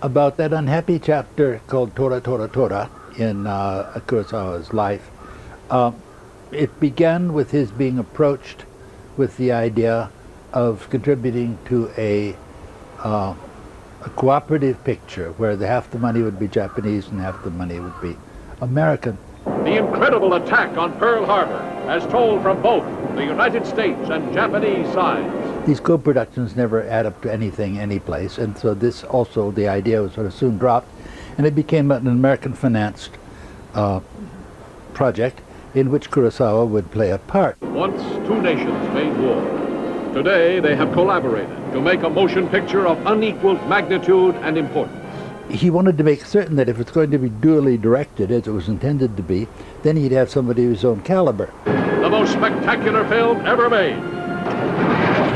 about that unhappy chapter called Tora Tora Tora in Kurosawa's life. It began with his being approached with the idea of contributing to a cooperative picture where half the money would be Japanese and half the money would be American. The incredible attack on Pearl Harbor, as told from both the United States and Japanese sides. These co-productions never add up to anything, any place, and so this also, the idea was sort of soon dropped, and it became an American-financed project in which Kurosawa would play a part. Once two nations made war. Today they have collaborated to make a motion picture of unequaled magnitude and importance. He wanted to make certain that if it's going to be dually directed, as it was intended to be, then he'd have somebody of his own caliber. The most spectacular film ever made.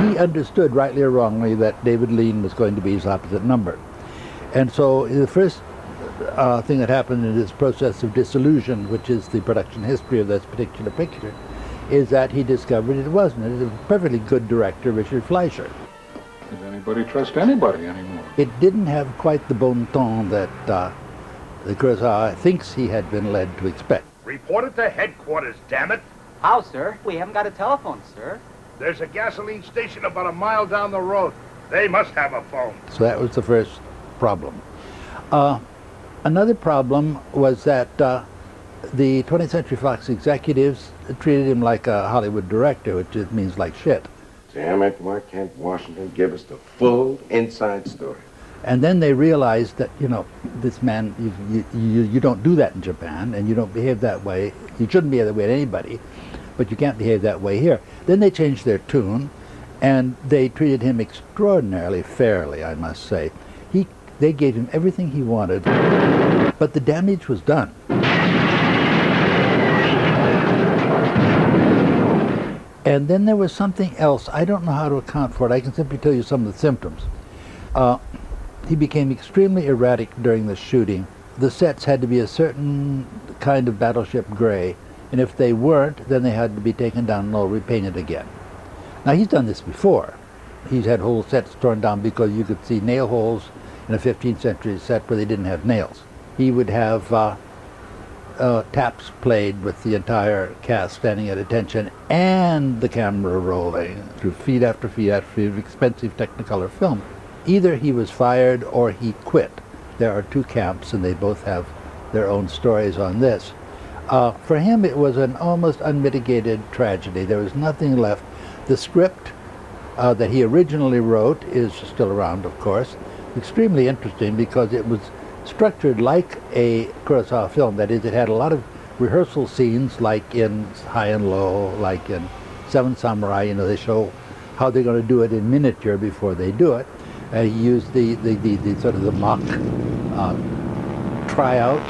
He understood, rightly or wrongly, that David Lean was going to be his opposite number. And so the first thing that happened in this process of disillusion, which is the production history of this particular picture, is that he discovered it wasn't. It was a perfectly good director, Richard Fleischer. Does anybody trust anybody anymore? It didn't have quite the bon ton that the Kurosawa thinks he had been led to expect. Report it to headquarters, damn it. How, sir? We haven't got a telephone, sir. There's a gasoline station about a mile down the road. They must have a phone. So that was the first problem. Another problem was that the 20th Century Fox executives treated him like a Hollywood director, which just means like shit. Damn it, why can't Washington give us the full inside story? And then they realized that, you know, this man, you don't do that in Japan, and you don't behave that way. You shouldn't behave that way to anybody, but you can't behave that way here. Then they changed their tune, and they treated him extraordinarily fairly, I must say. They gave him everything he wanted, but the damage was done. And then there was something else. I don't know how to account for it. I can simply tell you some of the symptoms. He became extremely erratic during the shooting. The sets had to be a certain kind of battleship gray, and if they weren't, then they had to be taken down and all repainted again. Now, he's done this before. He's had whole sets torn down because you could see nail holes in a 15th century set where they didn't have nails. He would have taps played with the entire cast standing at attention and the camera rolling through feet after feet after feet of expensive Technicolor film. Either he was fired or he quit. There are two camps, and they both have their own stories on this. For him, it was an almost unmitigated tragedy. There was nothing left. The script that he originally wrote is still around, of course. Extremely interesting because it was structured like a Kurosawa film. That is, it had a lot of rehearsal scenes, like in High and Low, like in Seven Samurai. You know, they show how they're going to do it in miniature before they do it. He used the sort of the mock tryout.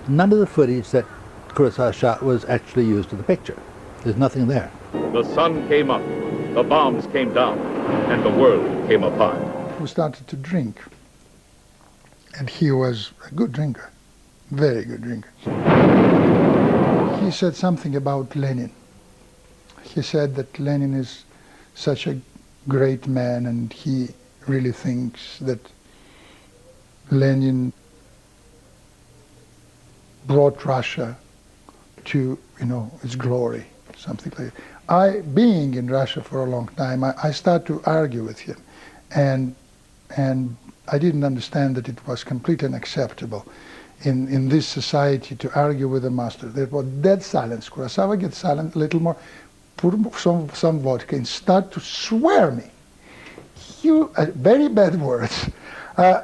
None of the footage that Kurosawa shot was actually used in the picture. There's nothing there. The sun came up, the bombs came down, and the world came apart. We started to drink. And he was a good drinker, very good drinker. He said something about Lenin. He said that Lenin is such a great man, and he really thinks that Lenin brought Russia to, you know, its glory, something like that. Being in Russia for a long time, I started to argue with him, and I didn't understand that it was completely unacceptable in this society to argue with a master. There was dead silence. Kurosawa gets silent a little more, put some vodka and start to swear me. Very bad words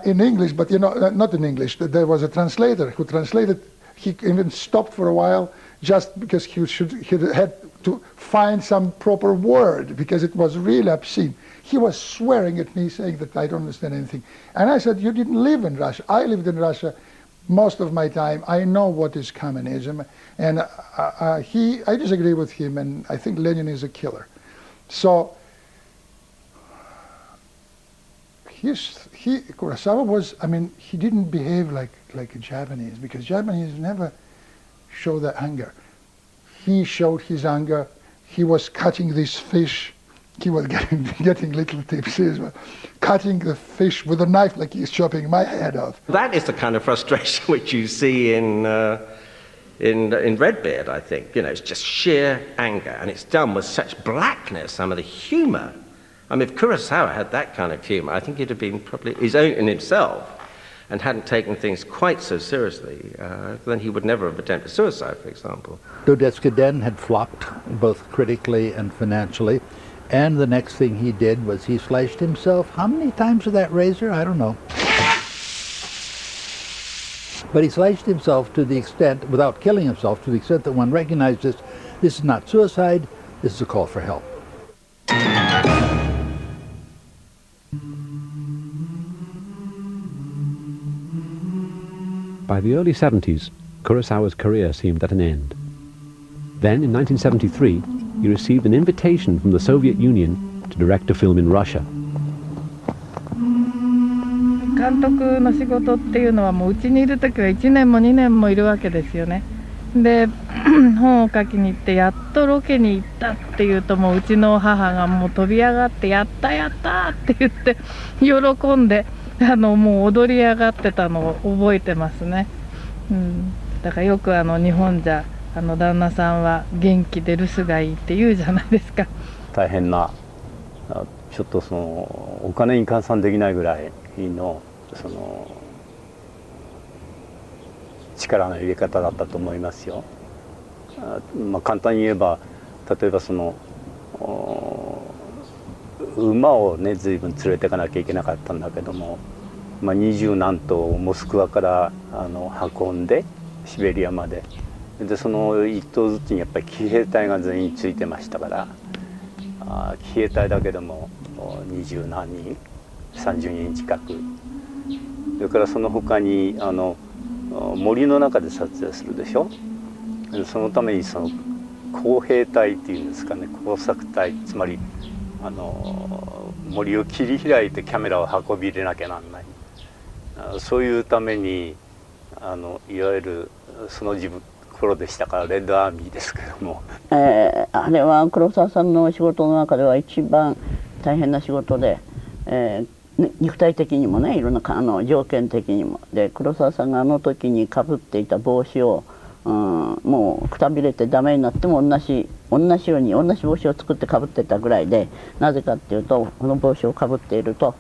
in English, but you know, not in English. There was a translator who translated. He even stopped for a while just because he had to find some proper word because it was really obscene. He was swearing at me, saying that I don't understand anything. And I said, you didn't live in Russia. I lived in Russia most of my time. I know what is communism. And I disagree with him, and I think Lenin is a killer. So Kurosawa was, I mean, he didn't behave like a Japanese, because Japanese never show their anger. He showed his anger. He was cutting this fish. He was getting little tips as well. cutting the fish with a knife like he's chopping my head off. That is the kind of frustration which you see in Redbeard, I think. You know, it's just sheer anger, and it's done with such blackness, some of the humour. I mean, if Kurosawa had that kind of humour, I think he'd have been probably his own in himself and hadn't taken things quite so seriously, then he would never have attempted suicide, for example. Dodecka Den had flopped both critically and financially, and the next thing he did was he sliced himself. How many times with that razor? I don't know. But he sliced himself to the extent, without killing himself, to the extent that one recognized this is not suicide, this is a call for help. By the early 70s, Kurosawa's career seemed at an end. Then, in 1973, he received an invitation from the Soviet Union to direct a film in Russia. 監督の仕事っていうのはもううちにいる時は1年も2年もいるわけですよね。で、本を書きに行ってやっとロケに行ったっていうともううちの母がもう飛び上がってやったやったって言って喜んでもう踊り上がってたのを覚えてますね。だからよく日本じゃ旦那さんは元気で留守がいいって言うじゃないですか。大変なちょっとそのお金に換算できないぐらいのその力の入れ方だったと思いますよ。まあ、簡単に言えば例えばその馬をね随分連れていかなきゃいけなかったんだけども、まあ、20何頭をモスクワから運んでシベリアまで。でその1頭ずつにやっぱり騎兵隊が全員ついてましたから騎兵隊だけでも20何人30人近くそれからその他に森の中で撮影するでしょ。そのためにその工兵隊っていうんですかね工作隊つまり森を切り開いてキャメラを運び入れなきゃなんないそういうためにいわゆるその頃でしたからレッドアーミーですけども、あれは黒沢さんの仕事の中では一番大変な仕事で、肉体的にもねいろんな条件的にもで黒沢さんが時にかぶっていた帽子を、もうくたびれてダメになっても同じように同じ帽子を作ってかぶってたぐらいでなぜかっていうとこの帽子をかぶっていると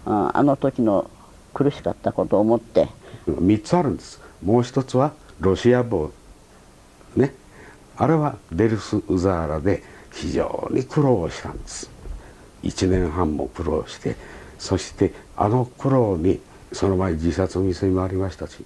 時の苦しかったことを思って3つあるんです。もう一つはロシア帽ね、あれはベルス・ウザーラで非常に苦労したんです。1年半も苦労してそして苦労にその前自殺未遂もありましたし